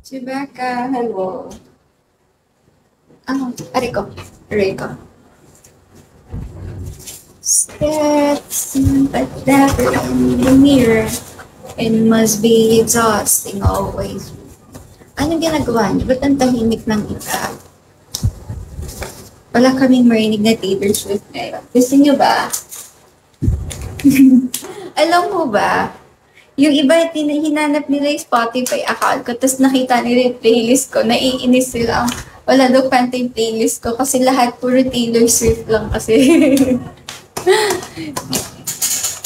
Chewbacca, hello. Ariko. Ariko. Steps, but never in the mirror. It must be exhausting always. Anong ginagawa niyo? Ba't ang tahimik ng iba? Wala kaming marinig na Taylor Swift ngayon. Gusto niyo ba? Alam mo ba, yung iba, hinanap nila yung Spotify account ko, tapos nakita nila yung playlist ko, naiinis sila. Wala daw kwenta yung playlist ko, kasi lahat puro Taylor Swift lang kasi.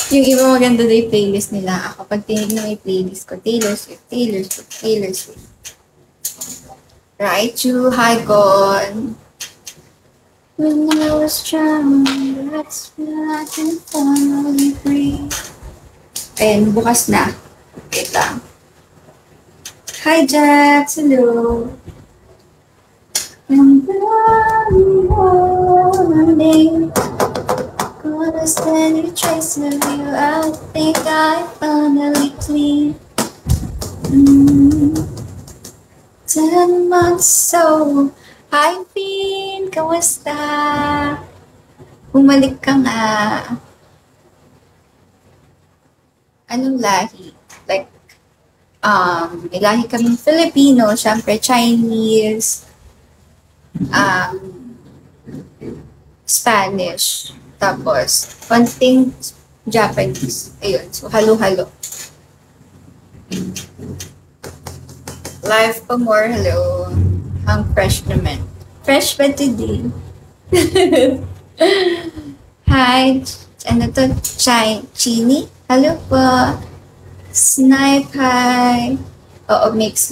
Yung iba maganda daw yung playlist nila. Ako, pag tinignan mo yung playlist ko, Taylor Swift, Taylor Swift, Taylor Swift. Right, you, hi, Gon. When I was young, that's when I can finally breathe. Ayan, bukas na. Wait lang. Hi, Jax. Hello. And one day, gonna stand a trace of you. I think I finally clean. 10 months so. Hi, Finn. Kamusta? Bumalik ka nga. Anong lahi? Like, may lahi kaming Filipino, syempre Chinese, Spanish, tapos konting Japanese. Ayun, so halo-halo. Live pa more, hello. Ang fresh naman. Fresh ba today? Hi, ano to? Chini? Hello po. Snipe, hi. Oo, mix.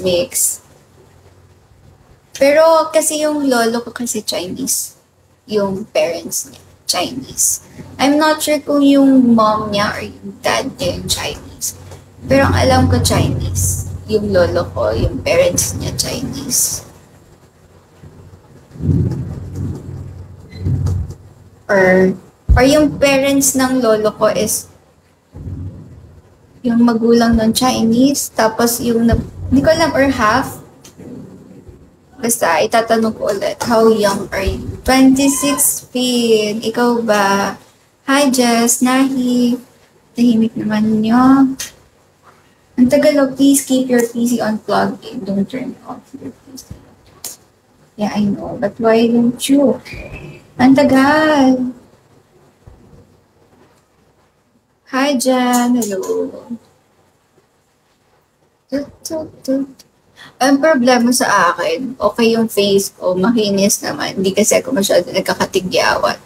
Pero kasi yung lolo ko kasi Chinese. Yung parents niya, Chinese. I'm not sure kung yung mom niya or yung dad niya yung Chinese. Pero ang alam ko Chinese. Yung lolo ko, yung parents niya Chinese. Or yung parents ng lolo ko is yung magulang ng Chinese, tapos yung, hindi ko alam, or half. Basta, itatanong ko ulit, how young are you? 26, Finn. Ikaw ba? Hi, Jess. Nahi. Tahimik naman nyo. Ang tagal, please keep your PC unplugged. Don't turn off your PC. Yeah, I know. But why don't you? Ang tagal. Hi, Jan. Hello. Ang problema sa akin, okay yung face ko, makinis naman. Hindi kasi ako masyado nagkakatigyawat.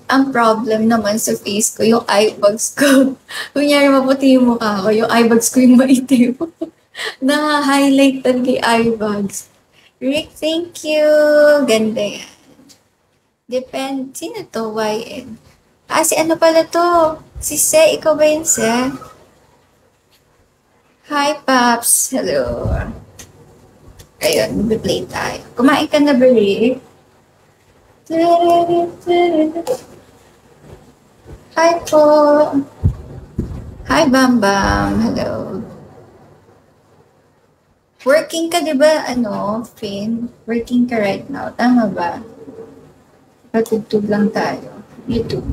Ang problem naman sa face ko, yung eye bags ko. Kunyari maputi yung mukha ko, yung eye bags ko yung maitim. Na-highlight talaga yung eye bags. Rick, thank you. Ganda yan. Depend. Sino to? YN. Si ano pala to? Si Se. Ikaw ba yun, Se? Hi, Paps. Hello. Ayun, mag-play tayo. Kumain ka na ba, Rick? Hi po. Hi, Bam Bam. Hello. Working ka, di ba, Finn? Working ka right now. Tama ba? Patugtog lang tayo. YouTube.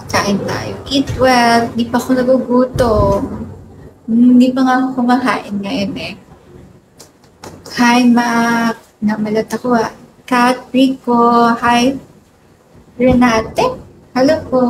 Kain tayo. Eat well. Di pa ako nagugutom. Hindi pa nga ako kumakain ngayon eh. Hi, Mac. Namalat ako ah. Kat, Rico. Hi, Renate. Hello po.